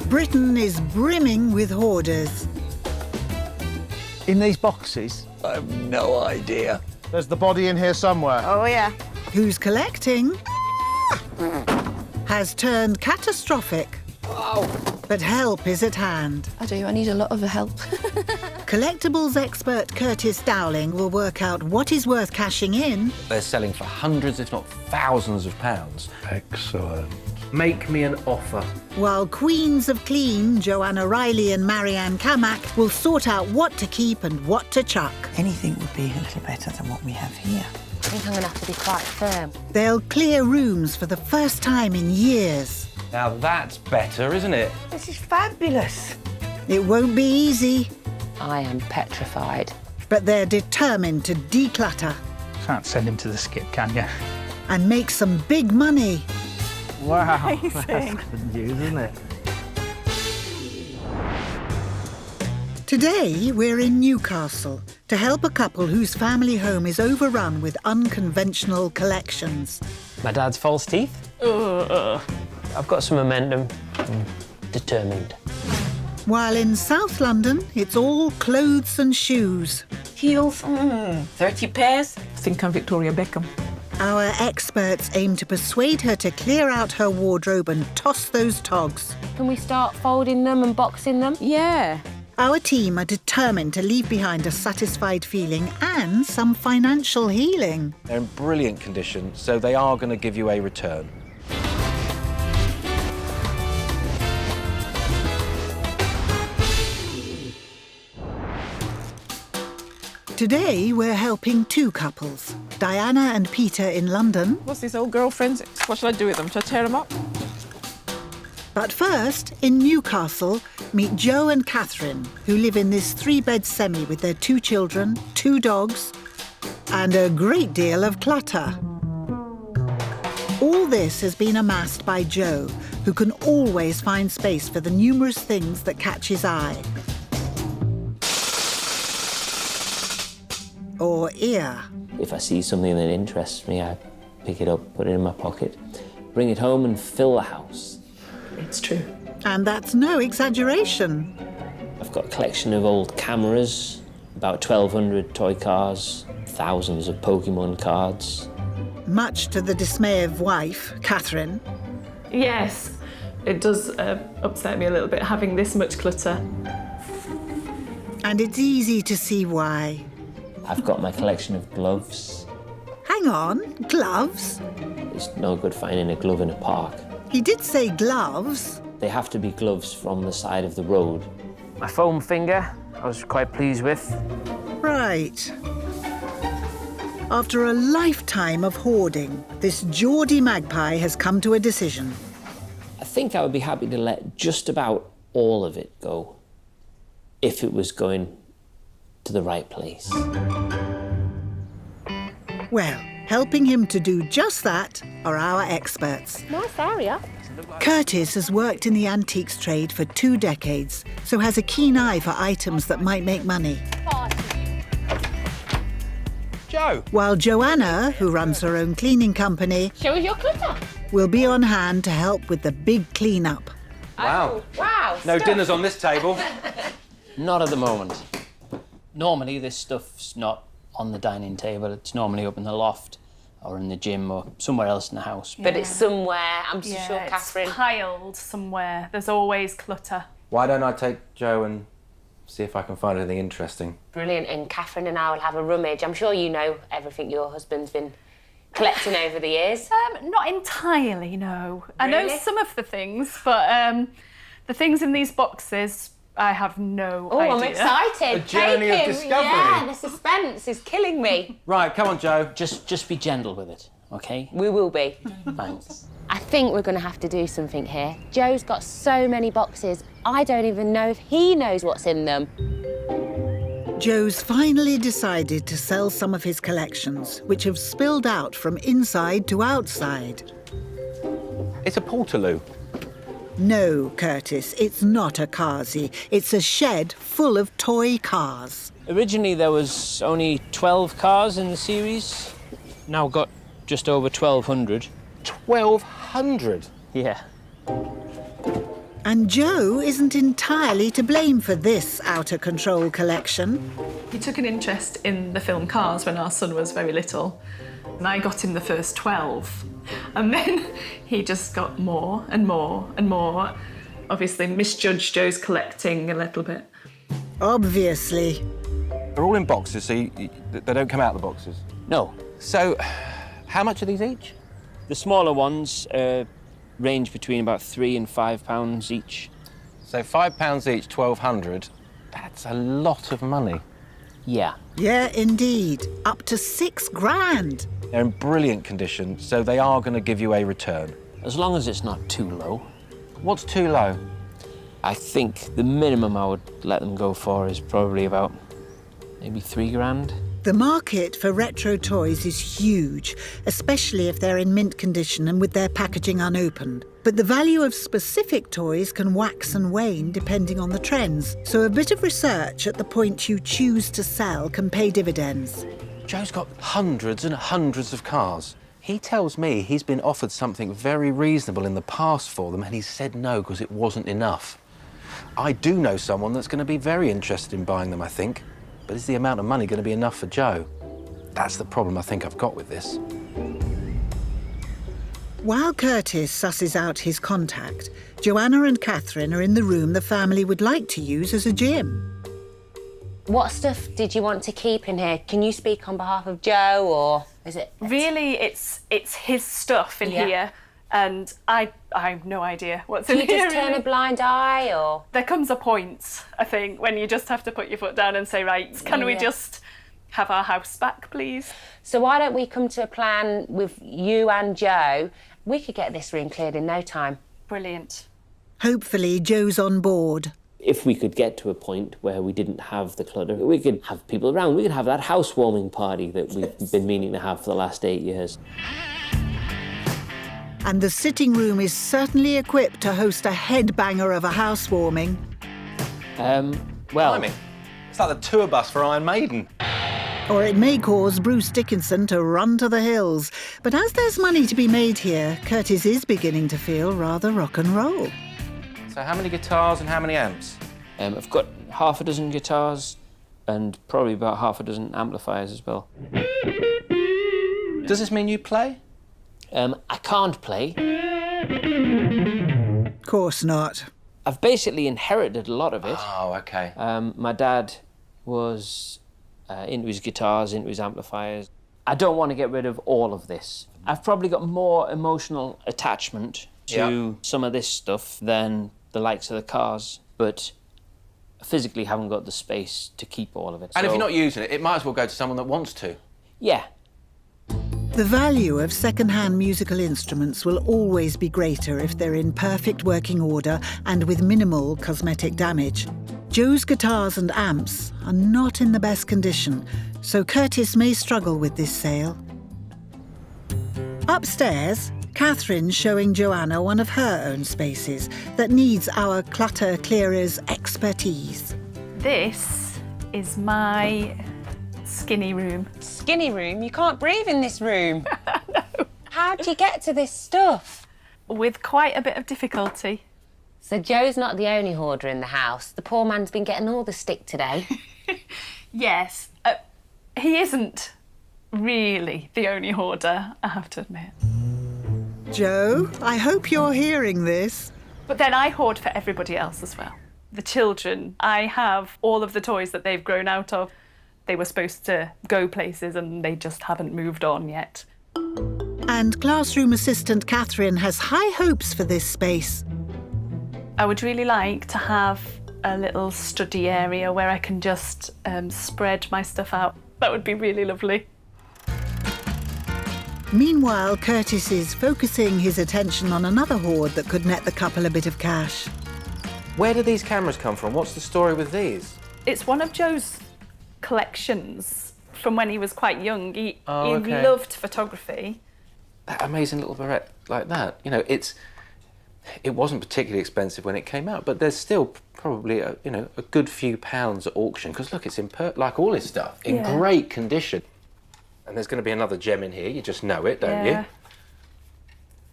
Britain is brimming with hoarders. In these boxes? I have no idea. There's the body in here somewhere. Oh, yeah. Whose collecting has turned catastrophic. Oh. But help is at hand. I do. I need a lot of help. Collectibles expert Curtis Dowling will work out what is worth cashing in. They're selling for hundreds, if not thousands of pounds. Excellent. Make me an offer. While queens of clean, Joanna Riley and Marianne Kamak, will sort out what to keep and what to chuck. Anything would be a little better than what we have here. I think I'm going to have to be quite firm. They'll clear rooms for the first time in years. Now that's better, isn't it? This is fabulous. It won't be easy, I am petrified. but they're determined to declutter Can't send him to the skip, can you? and make some big money. Wow, that's good news, isn't it? Today, we're in Newcastle to help a couple whose family home is overrun with unconventional collections. My dad's false teeth. I've got some momentum. I'm determined. While in South London, it's all clothes and shoes. Heels, 30 pairs. Think I'm Victoria Beckham. Our experts aim to persuade her to clear out her wardrobe and toss those togs. Can we start folding them and boxing them? Yeah. Our team are determined to leave behind a satisfied feeling and some financial healing. They're in brilliant condition, so they are going to give you a return. Today, we're helping two couples, Diana and Peter in London. What's these old girlfriends? What shall I do with them? Shall I tear them up? But first, in Newcastle, meet Joe and Catherine, who live in this three-bed semi with their two children, two dogs, and a great deal of clutter. All this has been amassed by Joe, who can always find space for the numerous things that catch his eye. Or ear. If I see something that interests me, I pick it up, put it in my pocket, bring it home and fill the house. It's true. And that's no exaggeration. I've got a collection of old cameras, about 1,200 toy cars, thousands of Pokemon cards. Much to the dismay of wife, Catherine. Yes, it does upset me a little bit having this much clutter. And it's easy to see why. I've got my collection of gloves. Hang on, gloves? It's no good finding a glove in a park. He did say gloves. They have to be gloves from the side of the road. My foam finger, I was quite pleased with. Right. After a lifetime of hoarding, this Geordie magpie has come to a decision. I think I would be happy to let just about all of it go if it was going to the right place. Well, helping him to do just that are our experts. Nice area. Curtis has worked in the antiques trade for 2 decades, so has a keen eye for items that might make money. Joe! While Joanna, who runs her own cleaning company, Show us your clutter. will be on hand to help with the big clean-up. Wow. Wow. No dinners on this table. Not at the moment. Normally this stuff's not on the dining table. It's normally up in the loft or in the gym or somewhere else in the house. But it's somewhere, I'm sure, Catherine. It's piled somewhere. There's always clutter. Why don't I take Joe and see if I can find anything interesting? Brilliant, and Catherine and I will have a rummage. I'm sure you know everything your husband's been collecting over the years. Not entirely, no. I know Really? some of the things, but the things in these boxes, I have no idea. I'm excited. A journey of Take him. discovery. Yeah, the suspense is killing me. Right, come on, Joe. Just be gentle with it, okay? We will be. Thanks. I think we're going to have to do something here. Joe's got so many boxes, I don't even know if he knows what's in them. Joe's finally decided to sell some of his collections, which have spilled out from inside to outside. It's a portaloo. No, Curtis, it's not a carsy. It's a shed full of toy cars. Originally there was only 12 cars in the series. Now got just over 1,200. 1,200? Yeah. And Joe isn't entirely to blame for this out-of-control collection. He took an interest in the film Cars when our son was very little, and I got him the first 12. And then he just got more and more and more. Obviously misjudged Joe's collecting a little bit. Obviously. They're all in boxes, so they don't come out of the boxes. No. So, how much are these each? The smaller ones range between about £3 and £5 each. So £5 each, 1,200. That's a lot of money. Yeah. Yeah, indeed. Up to £6,000. They're in brilliant condition, so they are going to give you a return. As long as it's not too low. What's too low? I think the minimum I would let them go for is probably about maybe £3,000. The market for retro toys is huge, especially if they're in mint condition and with their packaging unopened. But the value of specific toys can wax and wane depending on the trends, so a bit of research at the point you choose to sell can pay dividends. Joe's got hundreds and hundreds of cars. He tells me he's been offered something very reasonable in the past for them, and he said no because it wasn't enough. I do know someone that's going to be very interested in buying them, I think. But is the amount of money going to be enough for Joe? That's the problem I think I've got with this. While Curtis susses out his contact, Joanna and Catherine are in the room the family would like to use as a gym. What stuff did you want to keep in here? Can you speak on behalf of Joe, or is it... Really, it's his stuff in Yeah. here, and I have no idea what's Do in you here. just turn really. a blind eye, or...? There comes a point, I think, when you just have to put your foot down and say, right, can we Yeah. just have our house back, please? So why don't we come to a plan with you and Joe? We could get this room cleared in no time. Brilliant. Hopefully, Joe's on board. If we could get to a point where we didn't have the clutter, we could have people around. We could have that housewarming party that we've been meaning to have for the last 8 years. And the sitting room is certainly equipped to host a headbanger of a housewarming. Well, Blimey, it's like the tour bus for Iron Maiden. Or it may cause Bruce Dickinson to run to the hills. But as there's money to be made here, Curtis is beginning to feel rather rock and roll. So how many guitars and how many amps? I've got half a dozen guitars and probably about half a dozen amplifiers as well. Does this mean you play? I can't play. Course not. I've basically inherited a lot of it. Oh, OK. My dad was into his guitars, into his amplifiers. I don't want to get rid of all of this. I've probably got more emotional attachment to some of this stuff than the likes of the cars, but I physically haven't got the space to keep all of it. And if So, you're not using it, it might as well go to someone that wants to. yeah, The value of second-hand musical instruments will always be greater if they're in perfect working order and with minimal cosmetic damage. Joe's guitars and amps are not in the best condition, so Curtis may struggle with this sale. Upstairs, Catherine's showing Joanna one of her own spaces that needs our clutter clearer's expertise. This is my skinny room. Skinny room? You can't breathe in this room. No. How'd you get to this stuff? With quite a bit of difficulty. So Joe's not the only hoarder in the house. The poor man's been getting all the stick today. Yes, he isn't really the only hoarder, I have to admit. Joe, I hope you're hearing this. But then I hoard for everybody else as well. The children, I have all of the toys that they've grown out of. They were supposed to go places and they just haven't moved on yet. And classroom assistant Catherine has high hopes for this space. I would really like to have a little study area where I can just spread my stuff out. That would be really lovely. Meanwhile, Curtis is focusing his attention on another hoard that could net the couple a bit of cash. Where do these cameras come from? What's the story with these? It's one of Joe's collections from when he was quite young. He okay. loved photography. That amazing little barrette like that. You know, it wasn't particularly expensive when it came out, but there's still probably a good few pounds at auction. Because look, it's like all his stuff, in great condition. And there's going to be another gem in here. You just know it, don't you?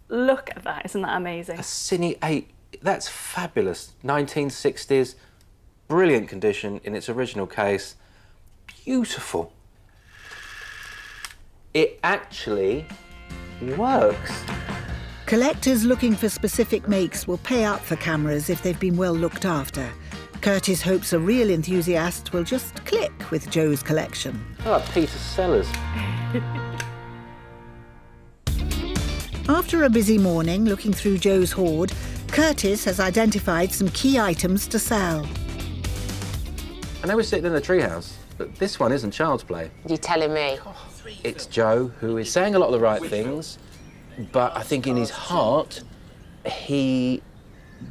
Look at that! Isn't that amazing? A Cine 8 That's fabulous. 1960s, brilliant condition in its original case. Beautiful. It actually works. Collectors looking for specific makes will pay up for cameras if they've been well looked after. Curtis hopes a real enthusiast will just click with Joe's collection. Oh, Peter Sellers. After a busy morning looking through Joe's hoard, Curtis has identified some key items to sell. I know we're sitting in a treehouse, but this one isn't child's play. You telling me? It's Joe, who is saying a lot of the right things, but I think in his heart, he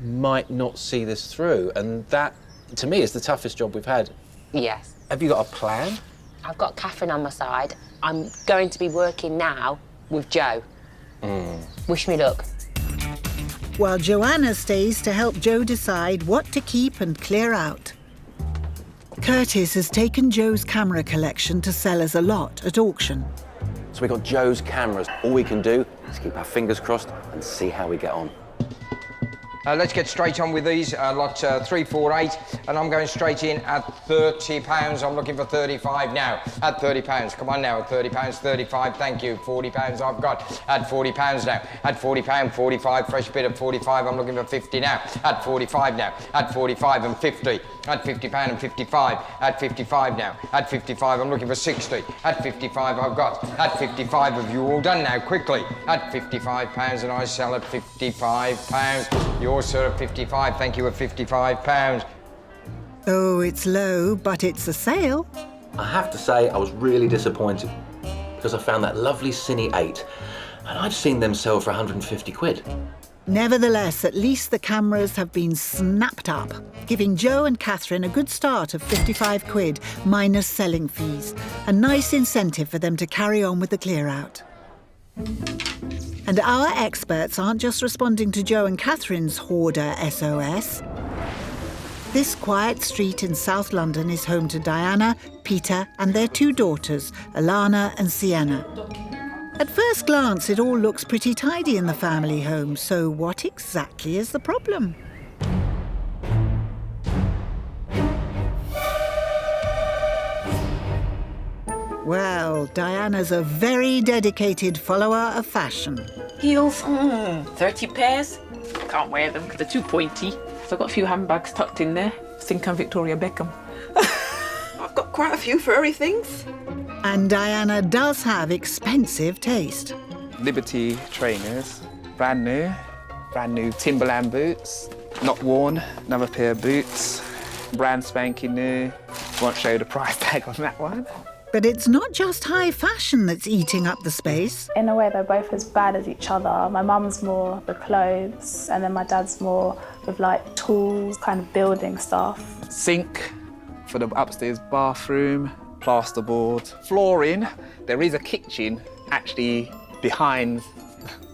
might not see this through. And that, to me, is the toughest job we've had. Yes. Have you got a plan? I've got Catherine on my side. I'm going to be working now with Joe. Wish me luck. While Joanna stays to help Joe decide what to keep and clear out. Curtis has taken Joe's camera collection to sell as a lot at auction. So we've got Joe's cameras. All we can do is keep our fingers crossed and see how we get on. Let's get straight on with these. Lot 348, and I'm going straight in at £30. I'm looking for 35 now. At £30. Come on now, at £30, 35. Thank you. £40 I've got. At £40 now. At £40, 45. Fresh bit at 45. I'm looking for 50 now. At 45 now. At 45 and 50. At £50 and 55. At 55 now. At 55, I'm looking for 60. At 55, I've got. At 55, have you all done now? Quickly. At £55, and I sell at £55. Yours, sir, at 55. Thank you, at £55. Oh, it's low, but it's a sale. I have to say, I was really disappointed because I found that lovely Cine 8 and I'd seen them sell for 150 quid. Nevertheless, at least the cameras have been snapped up, giving Joe and Catherine a good start of 55 quid minus selling fees. A nice incentive for them to carry on with the clear out. And our experts aren't just responding to Joe and Catherine's hoarder SOS. This quiet street in South London is home to Diana, Peter and their two daughters, Alana and Sienna. At first glance, it all looks pretty tidy in the family home, so what exactly is the problem? Well, Diana's a very dedicated follower of fashion. Heels, 30 pairs. Can't wear them because they're too pointy. So I've got a few handbags tucked in there. I think I'm Victoria Beckham. I've got quite a few furry things. And Diana does have expensive taste. Liberty trainers, brand new Timberland boots, not worn, another pair of boots, brand spanking new. Won't show the price tag on that one. But it's not just high fashion that's eating up the space. In a way, they're both as bad as each other. My mum's more the clothes, and then my dad's more with like tools, kind of building stuff. Sink for the upstairs bathroom, plasterboard, flooring. There is a kitchen actually behind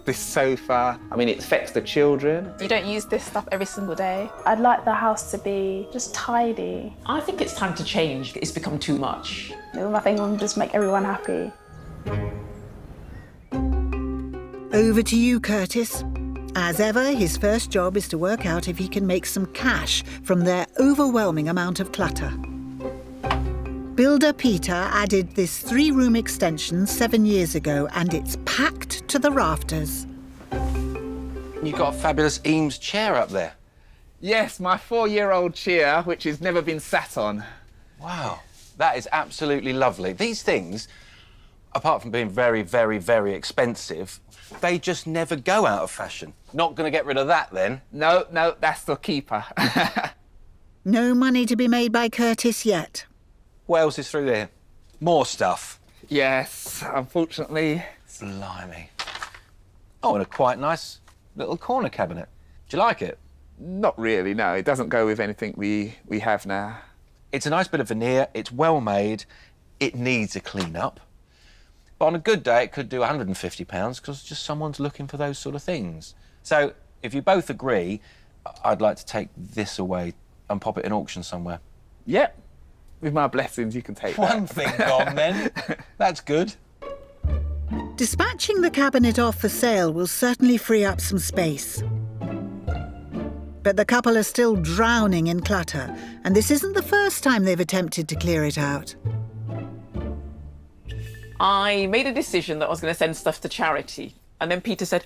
this sofa. I mean, it affects the children. You don't use this stuff every single day. I'd like the house to be just tidy. I think it's time to change. It's become too much. I think we'll just make everyone happy. Over to you, Curtis. As ever, his first job is to work out if he can make some cash from their overwhelming amount of clutter. Builder Peter added this 3-room extension 7 years ago, and it's packed to the rafters. You've got a fabulous Eames chair up there. Yes, my 4-year-old chair, which has never been sat on. Wow, that is absolutely lovely. These things, apart from being very, very, very expensive, they just never go out of fashion. Not going to get rid of that, then? No, that's the keeper. No money to be made by Curtis yet. What else is through there? More stuff? Yes, unfortunately. Blimey. Oh, and a quite nice little corner cabinet. Do you like it? Not really, no. It doesn't go with anything we have now. It's a nice bit of veneer. It's well made. It needs a clean up. But on a good day, it could do £150 because just someone's looking for those sort of things. So if you both agree, I'd like to take this away and pop it in auction somewhere. Yep. With my blessings, you can take that. One thing gone, then. That's good. Dispatching the cabinet off for sale will certainly free up some space. But the couple are still drowning in clutter, and this isn't the first time they've attempted to clear it out. I made a decision that I was going to send stuff to charity. And then Peter said,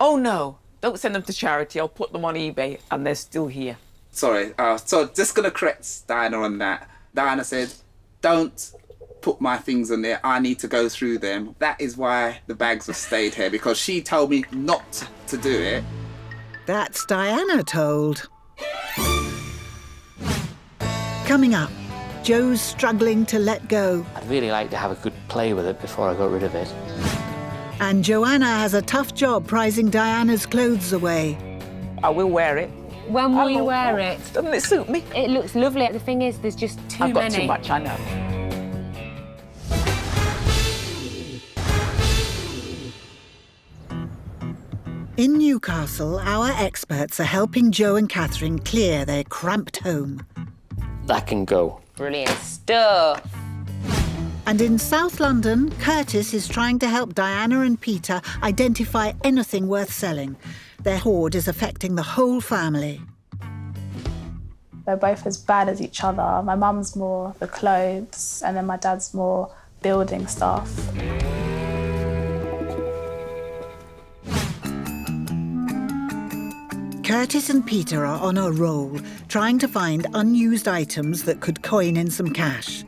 oh no, don't send them to charity. I'll put them on eBay. And they're still here. Sorry, so just going to correct Diana on that. Diana said, don't put my things on there. I need to go through them. That is why the bags have stayed here, because she told me not to do it. That's Diana told. Coming up, Joe's struggling to let go. I'd really like to have a good play with it before I got rid of it. And Joanna has a tough job prizing Diana's clothes away. I will wear it. When will you wear it? Doesn't it suit me? It looks lovely. The thing is, there's just too I've got many. too much, I know. In Newcastle, our experts are helping Joe and Catherine clear their cramped home. That can go. Brilliant stuff. And in South London, Curtis is trying to help Diana and Peter identify anything worth selling. Their hoard is affecting the whole family. They're both as bad as each other. My mum's more the clothes, and then my dad's more building stuff. Curtis and Peter are on a roll, trying to find unused items that could coin in some cash.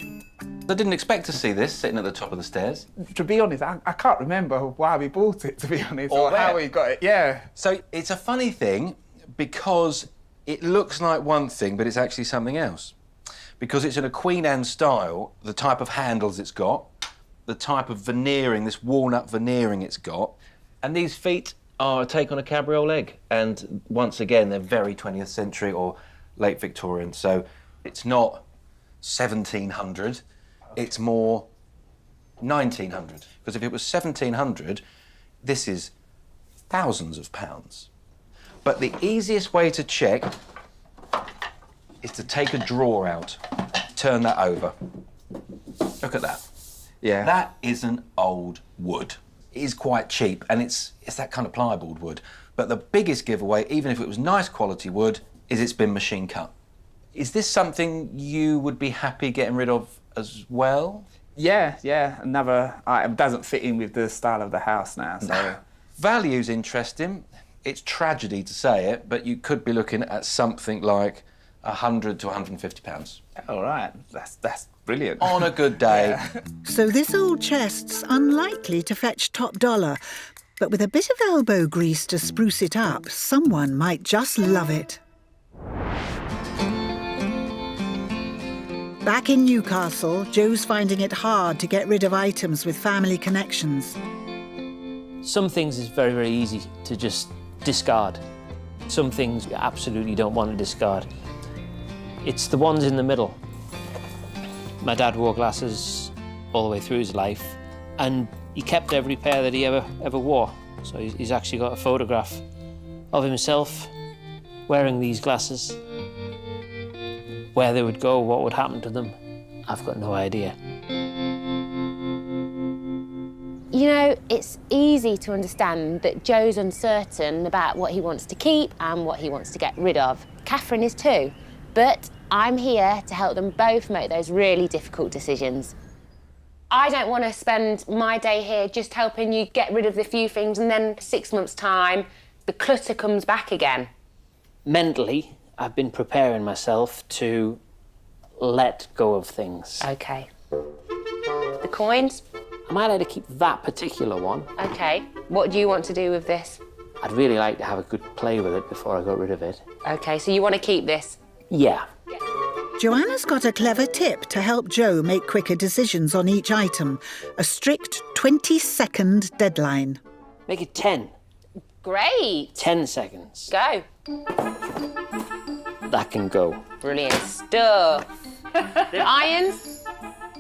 I didn't expect to see this sitting at the top of the stairs. To be honest, I can't remember why we bought it, to be honest, Or or how where. we got it. Yeah. So it's a funny thing because it looks like one thing, but it's actually something else. Because it's in a Queen Anne style, the type of handles it's got, the type of veneering, this walnut veneering it's got, and these feet are a take on a cabriolet. And once again, they're very 20th century or late Victorian. So it's not 1700, it's more 1900. Because if it was 1700, this is thousands of pounds. But the easiest way to check is to take a drawer out, turn that over. Look at that. Yeah. That isn't old wood. It is quite cheap, and it's that kind of pliable wood. But the biggest giveaway, even if it was nice quality wood, is it's been machine cut. Is this something you would be happy getting rid of as well? Yeah. Another item doesn't fit in with the style of the house now, so... Value's interesting. It's tragedy to say it, but you could be looking at something like £100 to £150. All right, that's brilliant. On a good day. Yeah. So this old chest's unlikely to fetch top dollar, but with a bit of elbow grease to spruce it up, someone might just love it. Back in Newcastle, Joe's finding it hard to get rid of items with family connections. Some things is very, very easy to just discard. Some things you absolutely don't want to discard. It's the ones in the middle. My dad wore glasses all the way through his life, and he kept every pair that he ever wore. So he's actually got a photograph of himself wearing these glasses. Where they would go, what would happen to them, I've got no idea. You know, it's easy to understand that Joe's uncertain about what he wants to keep and what he wants to get rid of. Catherine is too. But I'm here to help them both make those really difficult decisions. I don't want to spend my day here just helping you get rid of the few things and then 6 months' time, the clutter comes back again. Mentally, I've been preparing myself to let go of things. OK. The coins? I might like to keep that particular one. OK. What do you want to do with this? I'd really like to have a good play with it before I got rid of it. OK, so you want to keep this? Yeah. Joanna's got a clever tip to help Joe make quicker decisions on each item. A strict 20-second deadline. Make it 10. Great. 10 seconds. Go. That can go. Brilliant stuff. The irons?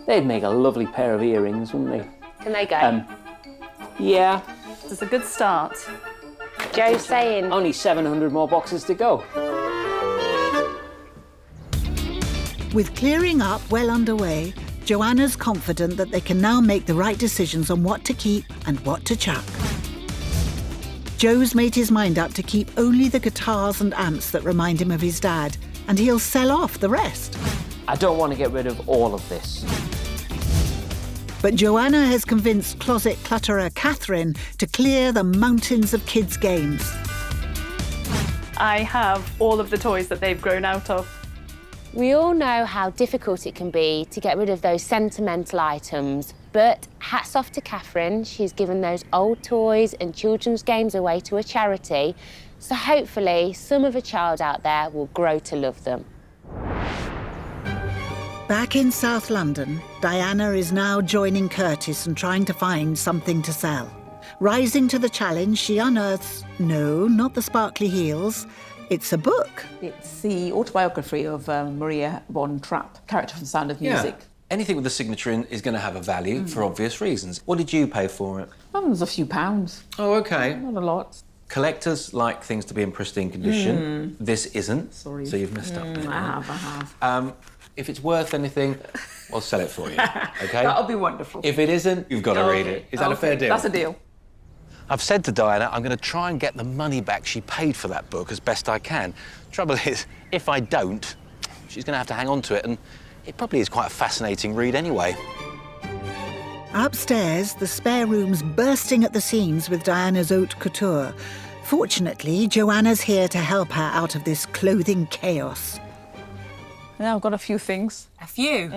They'd make a lovely pair of earrings, wouldn't they? Can they go? Yeah. It's a good start. Joe's saying... Only 700 more boxes to go. With clearing up well underway, Joanna's confident that they can now make the right decisions on what to keep and what to chuck. Joe's made his mind up to keep only the guitars and amps that remind him of his dad, and he'll sell off the rest. I don't want to get rid of all of this. But Joanna has convinced closet clutterer Catherine to clear the mountains of kids' games. I have all of the toys that they've grown out of. We all know how difficult it can be to get rid of those sentimental items, but hats off to Catherine. She's given those old toys and children's games away to a charity, so hopefully some of a child out there will grow to love them. Back in South London, Diana is now joining Curtis and trying to find something to sell. Rising to the challenge, she unearths, no, not the sparkly heels, it's a book. It's the autobiography of Maria von Trapp, character from Sound of Music. Yeah. Anything with a signature in is going to have a value for obvious reasons. What did you pay for it? It was a few pounds. Oh, OK. Not a lot. Collectors like things to be in pristine condition. This isn't. Sorry. So you've messed up. I have. If it's worth anything, I'll sell it for you, OK? That'll be wonderful. If it isn't, you've got to read it. Is that a fair deal? That's a deal. I've said to Diana I'm going to try and get the money back she paid for that book as best I can. Trouble is, if I don't, she's going to have to hang on to it, and it probably is quite a fascinating read anyway. Upstairs, the spare room's bursting at the seams with Diana's haute couture. Fortunately, Joanna's here to help her out of this clothing chaos. Yeah, I've got a few things. A few?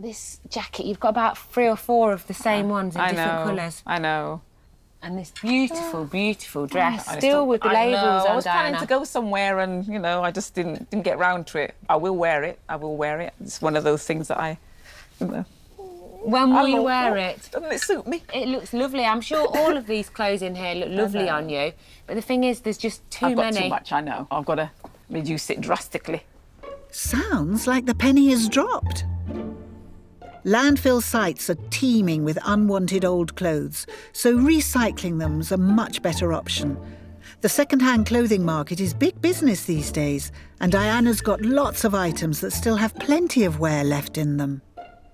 This jacket, you've got about 3 or 4 of the same ones in different colours. I know. And this beautiful, beautiful dress, still with the labels on, I was planning Diana. to go somewhere and, you know, I just didn't get round to it. I will wear it. I will wear it. It's one of those things that I, you know. When will you wear it? Doesn't it suit me? It looks lovely. I'm sure all of these clothes in here look lovely on you. But the thing is, there's just I've got many. too much, I know. I've got to reduce it drastically. Sounds like the penny has dropped. Landfill sites are teeming with unwanted old clothes, so recycling them's a much better option. The second-hand clothing market is big business these days, and Diana's got lots of items that still have plenty of wear left in them.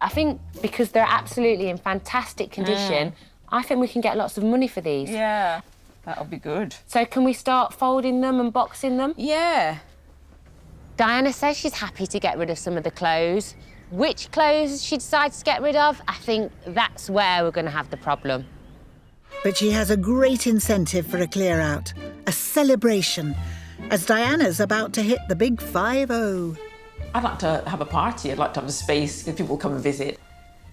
I think because they're absolutely in fantastic condition, I think we can get lots of money for these. Yeah, that'll be good. So can we start folding them and boxing them? Yeah. Diana says she's happy to get rid of some of the clothes. Which clothes she decides to get rid of, I think that's where we're going to have the problem. But she has a great incentive for a clear-out, a celebration, as Diana's about to hit the big 5-0. I'd like to have a party. I'd like to have a space if people come and visit.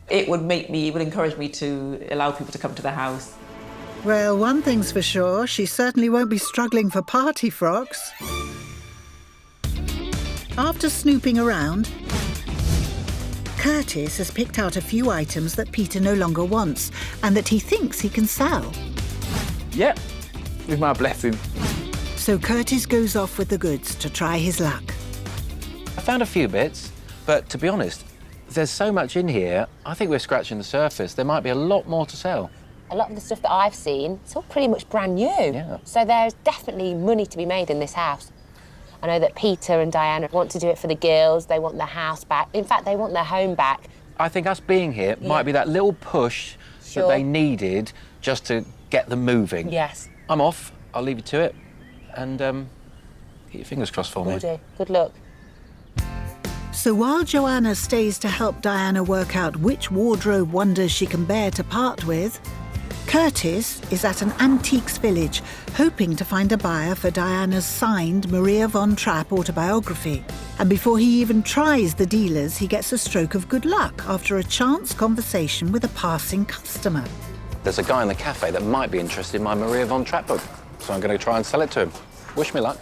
It would encourage me to allow people to come to the house. Well, one thing's for sure, she certainly won't be struggling for party frocks. After snooping around, Curtis has picked out a few items that Peter no longer wants and that he thinks he can sell. Yep, with my blessing. So Curtis goes off with the goods to try his luck. I found a few bits, but to be honest, there's so much in here, I think we're scratching the surface. There might be a lot more to sell. A lot of the stuff that I've seen, it's all pretty much brand new. Yeah. So there's definitely money to be made in this house. I know that Peter and Diana want to do it for the girls. They want their house back. In fact, they want their home back. I think us being here might be that little push that they needed just to get them moving. Yes. I'm off. I'll leave you to it. And keep your fingers crossed for me. Will do. Good luck. So while Joanna stays to help Diana work out which wardrobe wonders she can bear to part with, Curtis is at an antiques village, hoping to find a buyer for Diana's signed Maria von Trapp autobiography. And before he even tries the dealers, he gets a stroke of good luck after a chance conversation with a passing customer. There's a guy in the cafe that might be interested in my Maria von Trapp book, so I'm going to try and sell it to him. Wish me luck.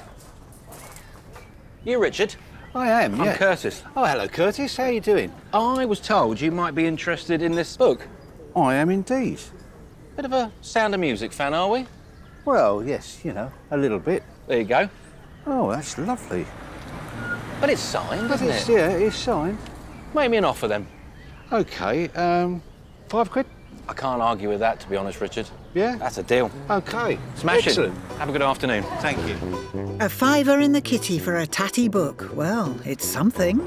You, Richard? I am, yeah. I'm Curtis. Oh, hello, Curtis. How are you doing? I was told you might be interested in this book. I am indeed. Bit of a Sound of Music fan, are we? Well, yes, you know, a little bit. There you go. Oh, that's lovely. But it's signed, isn't it? Yeah, it's signed. Make me an offer, then. OK, £5? I can't argue with that, to be honest, Richard. Yeah? That's a deal. OK. Smash Excellent. it. Have a good afternoon. Thank you. A £5 in the kitty for a tatty book. Well, it's something.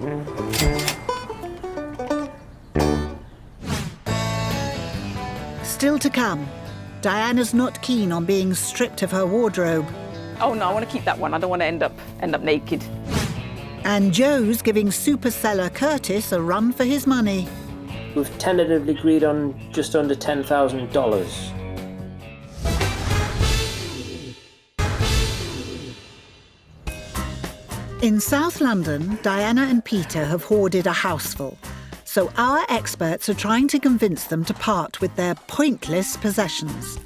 Still to come, Diana's not keen on being stripped of her wardrobe. Oh no, I want to keep that one. I don't want to end up naked. And Joe's giving super seller Curtis a run for his money. We've tentatively agreed on just under $10,000. In South London, Diana and Peter have hoarded a houseful. So our experts are trying to convince them to part with their pointless possessions.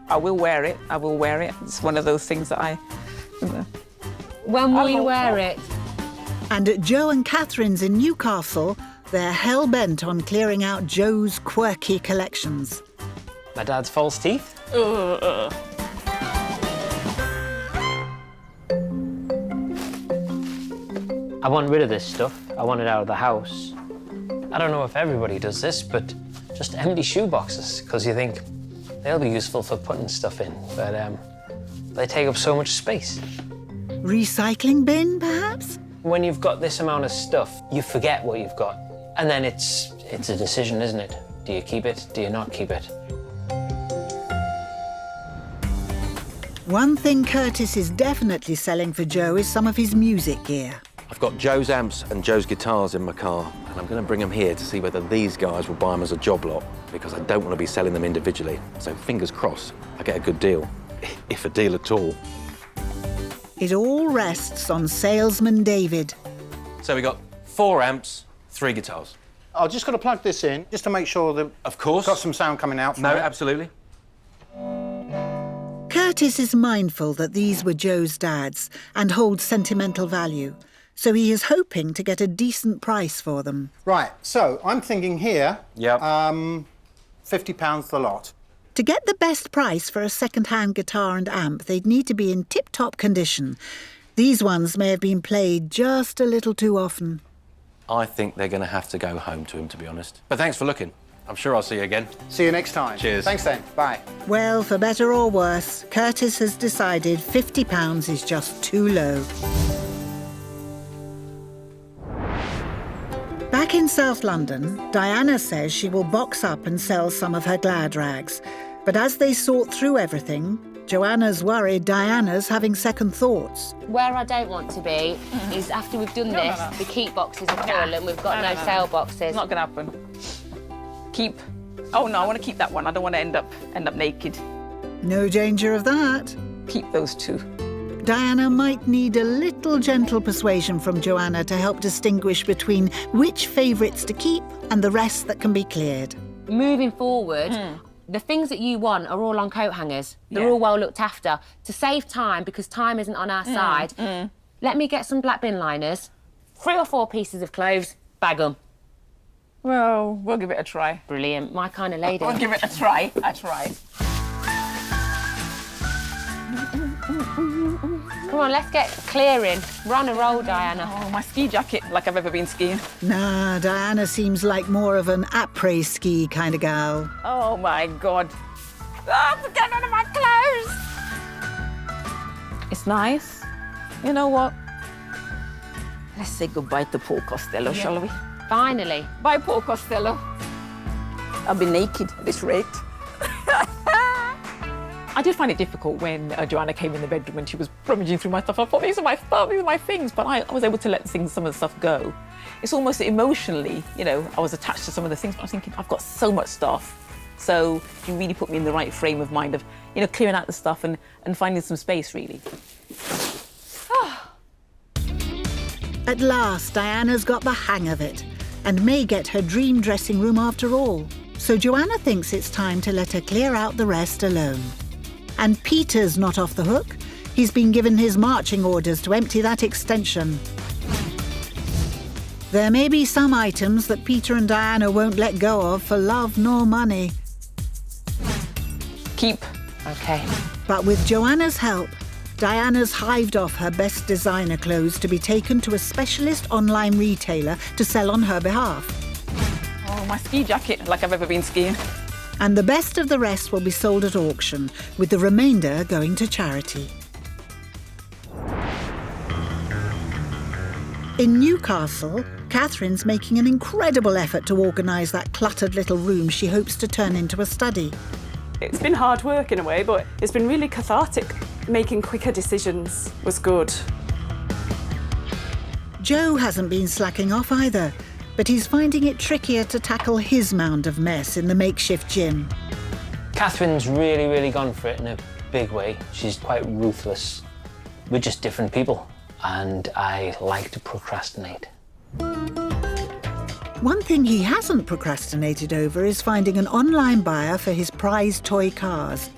I will wear it. I will wear it. It's one of those things that I... When will you wear it? And at Joe and Catherine's in Newcastle, they're hell-bent on clearing out Joe's quirky collections. My dad's false teeth? I want rid of this stuff. I want it out of the house. I don't know if everybody does this, but just empty shoe boxes, because you think they'll be useful for putting stuff in, but they take up so much space. Recycling bin, perhaps? When you've got this amount of stuff, you forget what you've got. And then it's a decision, isn't it? Do you keep it? Do you not keep it? One thing Curtis is definitely selling for Joe is some of his music gear. I've got Joe's amps and Joe's guitars in my car, and I'm going to bring them here to see whether these guys will buy them as a job lot, because I don't want to be selling them individually. So fingers crossed, I get a good deal, if a deal at all. It all rests on salesman David. So we got 4 amps, 3 guitars. I've just got to plug this in, just to make sure that... Of course. Got some sound coming out from No, it. absolutely. Curtis is mindful that these were Joe's dad's and hold sentimental value, so he is hoping to get a decent price for them. Right, so I'm thinking here, Yep. £50 the lot. To get the best price for a second-hand guitar and amp, they'd need to be in tip-top condition. These ones may have been played just a little too often. I think they're going to have to go home to him, to be honest. But thanks for looking. I'm sure I'll see you again. See you next time. Cheers. Thanks then, bye. Well, for better or worse, Curtis has decided £50 is just too low. Back in South London, Diana says she will box up and sell some of her Glad rags. But as they sort through everything, Joanna's worried Diana's having second thoughts. Where I don't want to be is after we've done this, the keep boxes are full and we've got no sale boxes. It's not going to happen. Keep. Oh no, I want to keep that one. I don't want to end up naked. No danger of that. Keep those 2. Diana might need a little gentle persuasion from Joanna to help distinguish between which favourites to keep and the rest that can be cleared. Moving forward, the things that you want are all on coat hangers. They're Yeah. all well looked after. To save time, because time isn't on our side, let me get some black bin liners, 3 or 4 pieces of clothes, bag them. Well, we'll give it a try. Brilliant, my kind of lady. We'll give it a try. A try. Come on, let's get clearing. We're on a roll, Diana. Oh, my ski jacket, like I've ever been skiing. Nah, Diana seems like more of an après-ski kind of gal. Oh my God. Oh, I'm getting out of my clothes. It's nice. You know what? Let's say goodbye to Paul Costello, shall we? Finally. Bye, Paul Costello. I'll be naked at this rate. I did find it difficult when Joanna came in the bedroom and she was rummaging through my stuff. I thought, these are my stuff, these are my things, but I was able to let some of the stuff go. It's almost emotionally, you know, I was attached to some of the things, but I was thinking, I've got so much stuff. So you really put me in the right frame of mind of, you know, clearing out the stuff and finding some space, really. At last, Diana's got the hang of it and may get her dream dressing room after all. So Joanna thinks it's time to let her clear out the rest alone. And Peter's not off the hook. He's been given his marching orders to empty that extension. There may be some items that Peter and Diana won't let go of for love nor money. Keep. Okay. But with Joanna's help, Diana's hived off her best designer clothes to be taken to a specialist online retailer to sell on her behalf. Oh, my ski jacket, like I've ever been skiing. And the best of the rest will be sold at auction, with the remainder going to charity. In Newcastle, Catherine's making an incredible effort to organise that cluttered little room she hopes to turn into a study. It's been hard work in a way, but it's been really cathartic. Making quicker decisions was good. Joe hasn't been slacking off either, but he's finding it trickier to tackle his mound of mess in the makeshift gym. Catherine's really gone for it in a big way. She's quite ruthless. We're just different people, and I like to procrastinate. One thing he hasn't procrastinated over is finding an online buyer for his prized toy cars.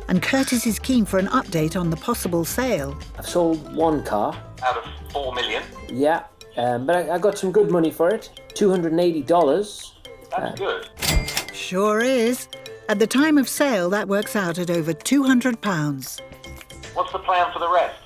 And Curtis is keen for an update on the possible sale. I've sold one car. Out of 4 million? Yeah, but I got some good money for it. $280. That's good. Sure is. At the time of sale, that works out at over £200. What's the plan for the rest?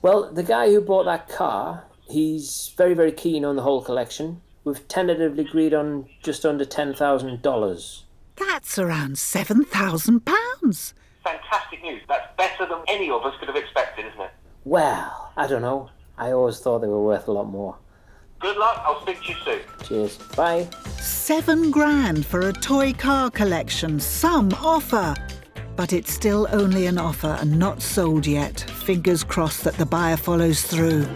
Well, the guy who bought that car, he's very keen on the whole collection. We've tentatively agreed on just under $10,000. That's around £7,000. Fantastic news. That's better than any of us could have expected, isn't it? Well, I don't know. I always thought they were worth a lot more. Good luck. I'll speak to you soon. Cheers. Bye. £7,000 for a toy car collection. Some offer. But it's still only an offer and not sold yet. Fingers crossed that the buyer follows through.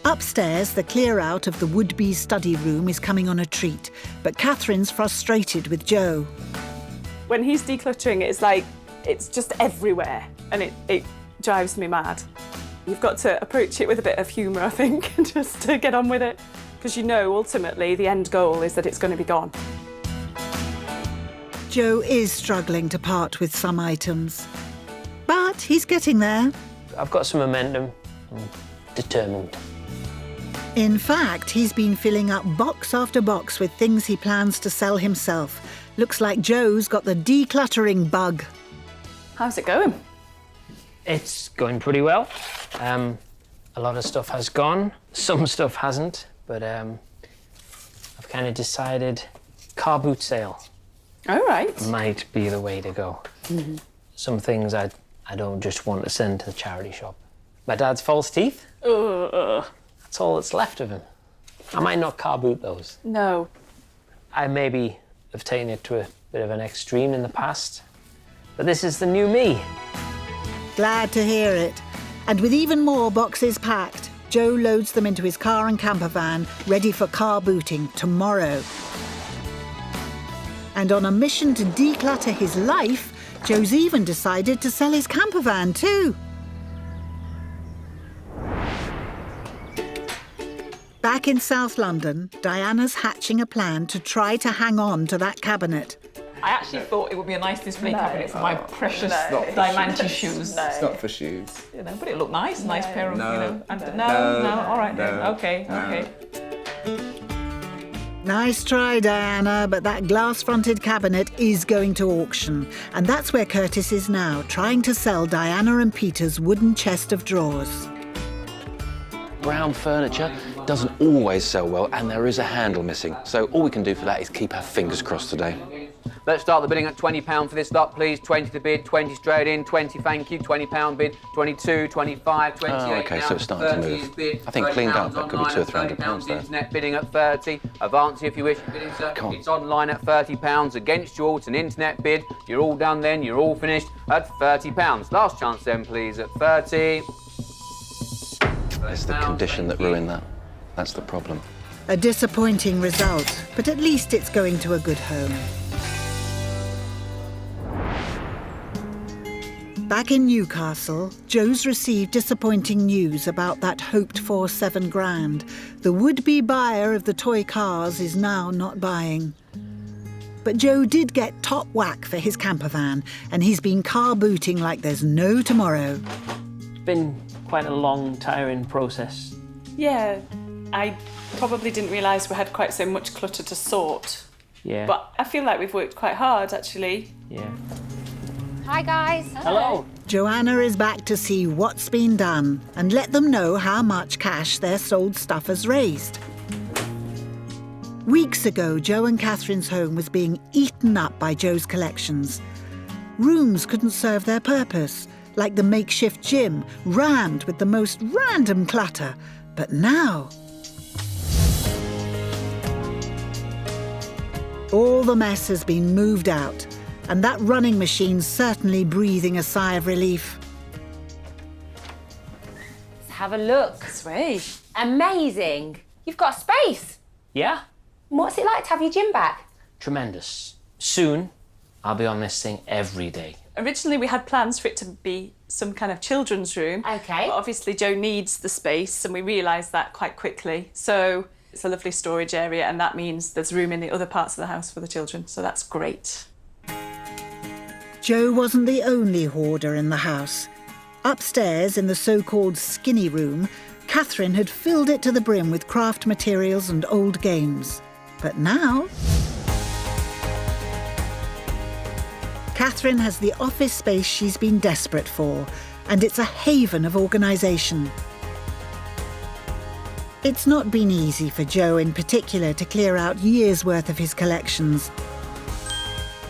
Upstairs, the clear-out of the would-be study room is coming on a treat, but Catherine's frustrated with Joe. When he's decluttering, it's like, it's just everywhere, and it drives me mad. You've got to approach it with a bit of humour, I think, just to get on with it, because you know, ultimately, the end goal is that it's going to be gone. Joe is struggling to part with some items, but he's getting there. I've got some momentum. I'm determined. In fact, he's been filling up box after box with things he plans to sell himself. Looks like Joe's got the decluttering bug. How's it going? It's going pretty well. A lot of stuff has gone. Some stuff hasn't, but I've kind of decided car boot sale. All right. Might be the way to go. Mm-hmm. Some things I don't just want to send to the charity shop. My dad's false teeth. That's all that's left of him. I might not car boot those. No. I maybe have taken it to a bit of an extreme in the past, but this is the new me. Glad to hear it. And with even more boxes packed, Joe loads them into his car and camper van, ready for car booting tomorrow. And on a mission to declutter his life, Joe's even decided to sell his camper van too. Back in South London, Diana's hatching a plan to try to hang on to that cabinet. I actually thought it would be a nice display cabinet for my precious No. diamante shoes. It's not for shoes. You know, but it looked nice, nice pair of, No. you know. And No. all right, then. No. Okay. Nice try, Diana, but that glass-fronted cabinet is going to auction. And that's where Curtis is now, trying to sell Diana and Peter's wooden chest of drawers. Brown furniture doesn't always sell well, and there is a handle missing. So all we can do for that is keep our fingers crossed today. Let's start the bidding at £20 for this lot, please. 20 to bid, 20 straight in, 20 thank you, £20 bid, 22, 25, 28 Oh, OK, so it's starting to move. Bid, I think cleaned up, that could be online £200 or £300 there. Internet bidding at 30. Advance if you wish. Bidding, sir. Come on. It's online at £30. Against you all, it's an internet bid. You're all done then, you're all finished at £30. Last chance then, please, at 30. It's the condition that ruined that. That's the problem. A disappointing result, but at least it's going to a good home. Back in Newcastle, Joe's received disappointing news about that hoped-for £7,000. The would-be buyer of the toy cars is now not buying. But Joe did get top whack for his camper van, and he's been car booting like there's no tomorrow. It's been quite a long, tiring process. Yeah, I probably didn't realise we had quite so much clutter to sort. Yeah. But I feel like we've worked quite hard, actually. Yeah. Hi, guys. Hello. Joanna is back to see what's been done and let them know how much cash their sold stuff has raised. Weeks ago, Joe and Catherine's home was being eaten up by Joe's collections. Rooms couldn't serve their purpose, like the makeshift gym, rammed with the most random clutter. But now... All the mess has been moved out, and that running machine's certainly breathing a sigh of relief. Let's have a look. Sweet. Amazing. You've got space. Yeah? What's it like to have your gym back? Tremendous. Soon, I'll be on this thing every day. Originally, we had plans for it to be some kind of children's room. Okay. But obviously, Joe needs the space, and we realised that quite quickly. So it's a lovely storage area, and that means there's room in the other parts of the house for the children. So that's great. Joe wasn't the only hoarder in the house. Upstairs, in the so-called skinny room, Catherine had filled it to the brim with craft materials and old games. But now Catherine has the office space she's been desperate for, and it's a haven of organisation. It's not been easy for Joe in particular to clear out years' worth of his collections.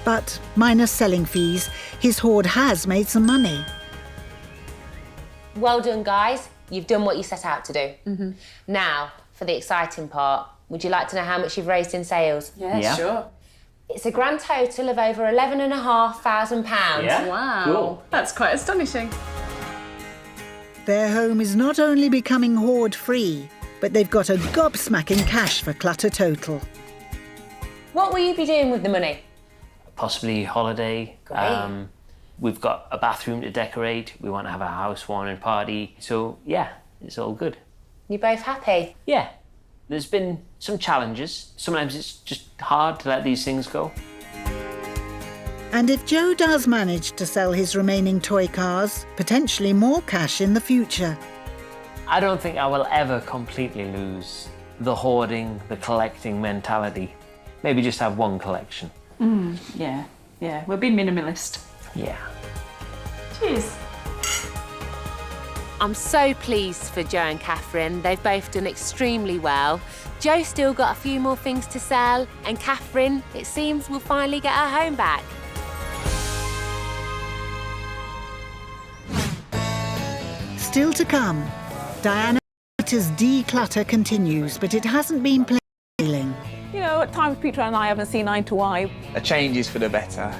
But, minus selling fees, his hoard has made some money. Well done, guys. You've done what you set out to do. Now, for the exciting part, would you like to know how much you've raised in sales? Yeah, sure. It's a grand total of over £11,500. Yeah? Wow. Cool. That's quite astonishing. Their home is not only becoming hoard-free, but they've got a gobsmacking cash for clutter total. What will you be doing with the money? Possibly holiday. Great. We've got a bathroom to decorate. We want to have a housewarming party. So, yeah, it's all good. You both happy? Yeah. There's been some challenges. Sometimes it's just hard to let these things go. And if Joe does manage to sell his remaining toy cars, potentially more cash in the future. I don't think I will ever completely lose the hoarding, the collecting mentality. Maybe just have one collection. Yeah. We'll be minimalist. Yeah. Cheers. I'm so pleased for Joe and Catherine. They've both done extremely well. Joe's still got a few more things to sell, and Catherine, it seems, will finally get her home back. Still to come, Diana Peter's declutter continues, but it hasn't been plain sailing. You know, at times Peter and I haven't seen eye to eye. A change is for the better.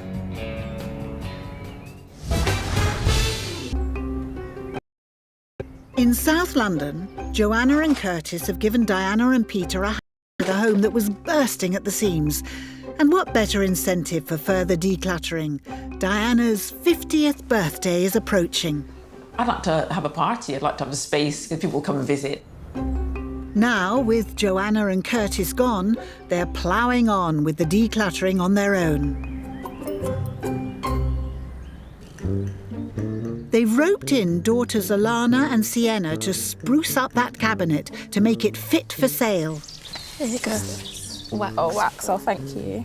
In South London, Joanna and Curtis have given Diana and Peter a home that was bursting at the seams. And what better incentive for further decluttering? Diana's 50th birthday is approaching. I'd like to have a party. I'd like to have a space because people come and visit. Now, with Joanna and Curtis gone, they're ploughing on with the decluttering on their own. They've roped in daughters Alana and Sienna to spruce up that cabinet to make it fit for sale. Here you go. Wax. Oh, thank you.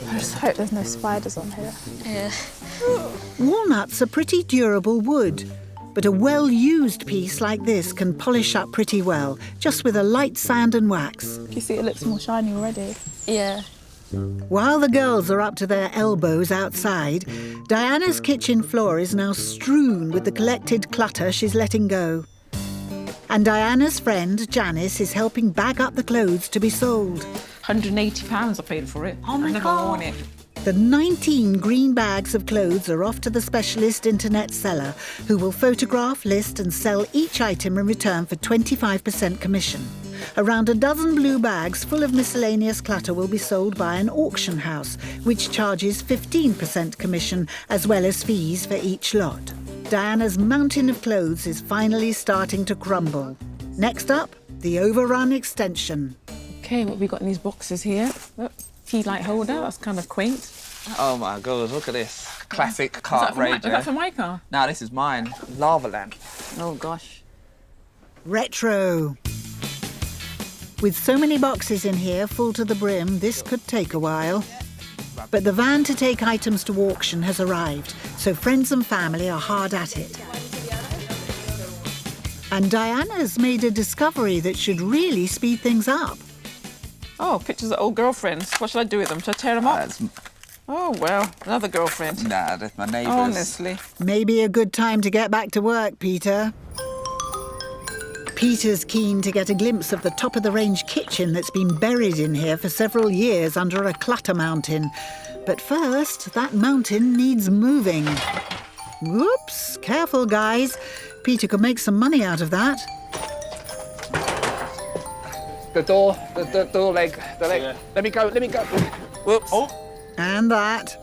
I just hope there's no spiders on here. Yeah. Walnut's a pretty durable wood, but a well-used piece like this can polish up pretty well, just with a light sand and wax. You see it looks more shiny already. Yeah. While the girls are up to their elbows outside, Diana's kitchen floor is now strewn with the collected clutter she's letting go. And Diana's friend, Janice, is helping bag up the clothes to be sold. £180 I paid for it. Oh my I've never God. worn it. The 19 green bags of clothes are off to the specialist internet seller, who will photograph, list and sell each item in return for 25% commission. Around a dozen blue bags full of miscellaneous clutter will be sold by an auction house, which charges 15% commission as well as fees for each lot. Diana's mountain of clothes is finally starting to crumble. Next up, the overrun extension. Okay, what have we got in these boxes here? Look, tea light holder, that's kind of quaint. Oh my God, look at this. Classic Is cart that for my car? No, this is mine. Lava lamp. Oh gosh. Retro. With so many boxes in here full to the brim, this could take a while. But the van to take items to auction has arrived, so friends and family are hard at it. And Diana's made a discovery that should really speed things up. Oh, pictures of old girlfriends. What should I do with them? Should I tear them up? Oh, well, another girlfriend. Nah, that's my neighbours. Honestly. Maybe a good time to get back to work, Peter. Peter's keen to get a glimpse of the top-of-the-range kitchen that's been buried in here for several years under a clutter mountain. But first, that mountain needs moving. Whoops! Careful, guys. Peter could make some money out of that. The door leg, the leg. Yeah. Let me go. Whoops. Oh. And that.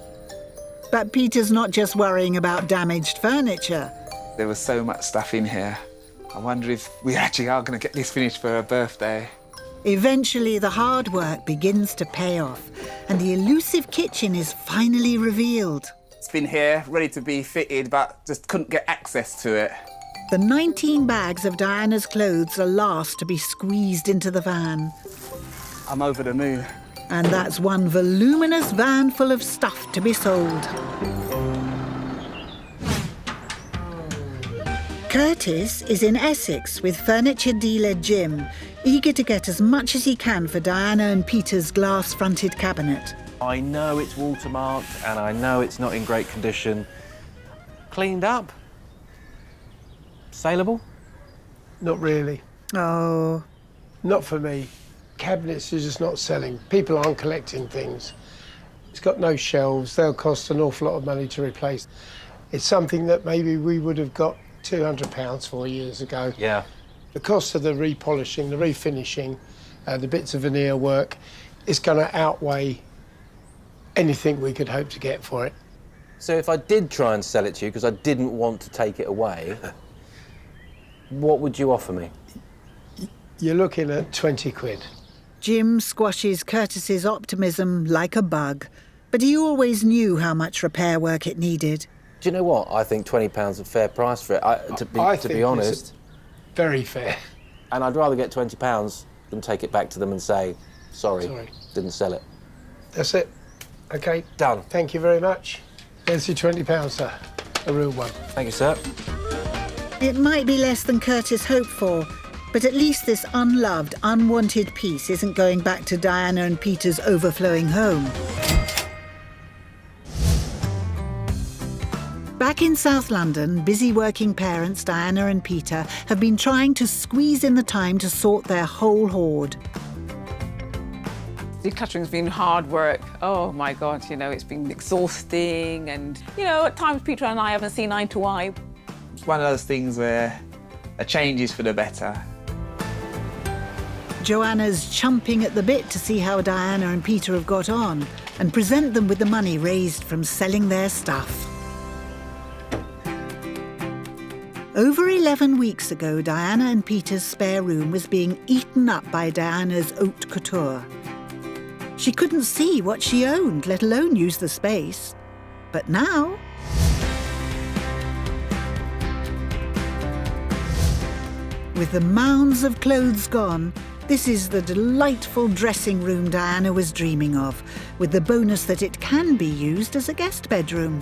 But Peter's not just worrying about damaged furniture. There was so much stuff in here. I wonder if we actually are going to get this finished for her birthday. Eventually, the hard work begins to pay off, and the elusive kitchen is finally revealed. It's been here, ready to be fitted, but just couldn't get access to it. The 19 bags of Diana's clothes are last to be squeezed into the van. I'm over the moon. And that's one voluminous van full of stuff to be sold. Curtis is in Essex with furniture dealer Jim, eager to get as much as he can for Diana and Peter's glass-fronted cabinet. I know it's watermarked and I know it's not in great condition. Cleaned up? Saleable? Not really. Oh. Not for me. Cabinets are just not selling. People aren't collecting things. It's got no shelves. They'll cost an awful lot of money to replace. It's something that maybe we would have got £200 for years ago. Yeah. The cost of the repolishing, the refinishing, the bits of veneer work is going to outweigh anything we could hope to get for it. So if I did try and sell it to you because I didn't want to take it away, what would you offer me? You're looking at 20 quid. Jim squashes Curtis's optimism like a bug, but he always knew how much repair work it needed. Do you know what? I think £20 is a fair price for it, to be honest. Very fair. And I'd rather get £20 than take it back to them and say, sorry, didn't sell it. That's it. OK. Done. Thank you very much. There's your £20, sir. A real one. Thank you, sir. It might be less than Curtis hoped for, but at least this unloved, unwanted piece isn't going back to Diana and Peter's overflowing home. Back in South London, busy working parents Diana and Peter have been trying to squeeze in the time to sort their whole hoard. Decluttering's been hard work. Oh my God, you know, it's been exhausting, and you know, at times Peter and I haven't seen eye to eye. It's one of those things where a change is for the better. Joanna's chomping at the bit to see how Diana and Peter have got on and present them with the money raised from selling their stuff. Over 11 weeks ago, Diana and Peter's spare room was being eaten up by Diana's haute couture. She couldn't see what she owned, let alone use the space. But now... with the mounds of clothes gone, this is the delightful dressing room Diana was dreaming of, with the bonus that it can be used as a guest bedroom.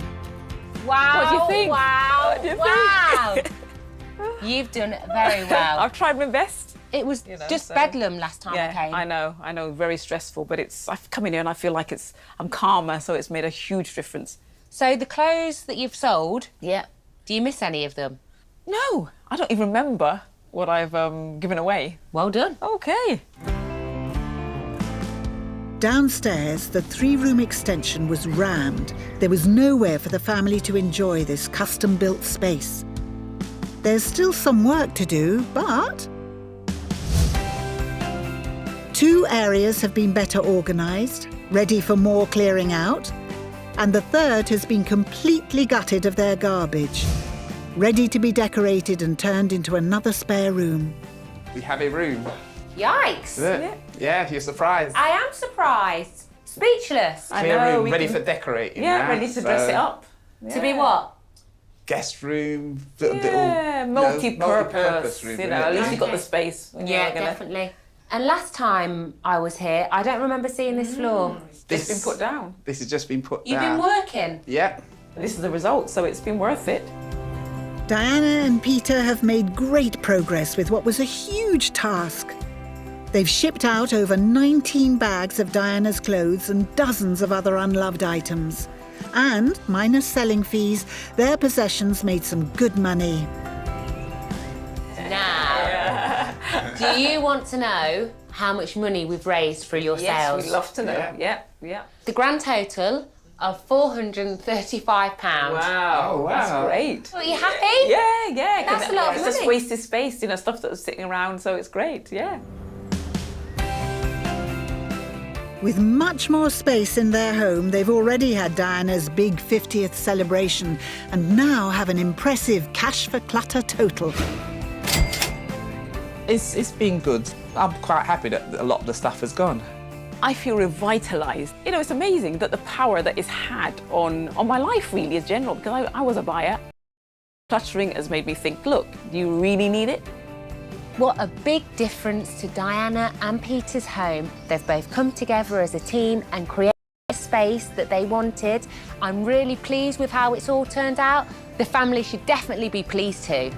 Wow. What do you think? Wow. What do you wow. think? You've done very well. I've tried my best. It was just bedlam last time I came. I know, very stressful, but I've come in here and I feel like I'm calmer, so it's made a huge difference. So the clothes that you've sold, do you miss any of them? No, I don't even remember what I've given away. Well done. Okay. Downstairs, the three-room extension was rammed. There was nowhere for the family to enjoy this custom-built space. There's still some work to do, but... 2 areas have been better organised, ready for more clearing out, and the third has been completely gutted of their garbage, ready to be decorated and turned into another spare room. We have a room. Yikes. Yeah, you're surprised. I am surprised. Speechless. Clear room, ready for decorating. Yeah, ready to dress it up. To be what? Guest room, multi-purpose room. You know, at least you've got the space. Yeah, definitely. And last time I was here, I don't remember seeing this floor. It's been put down. This has just been put You've down. been working? Yeah. This is the result, so it's been worth it. Diana and Peter have made great progress with what was a huge task. They've shipped out over 19 bags of Diana's clothes and dozens of other unloved items. And, minus selling fees, their possessions made some good money. Now, Do you want to know how much money we've raised through your sales? Yes, we'd love to know. Yeah. The grand total of £435. Wow. Oh, wow. That's great. Are you happy? Yeah. That's a lot of It's just money. wasted space, stuff that was sitting around, so it's great, yeah. With much more space in their home, they've already had Diana's big 50th celebration and now have an impressive cash for clutter total. It's been good. I'm quite happy that a lot of the stuff has gone. I feel revitalised. It's amazing that the power that it's had on my life really in general, because I was a buyer. Cluttering has made me think, look, do you really need it? What a big difference to Diana and Peter's home. They've both come together as a team and created a space that they wanted. I'm really pleased with how it's all turned out. The family should definitely be pleased too.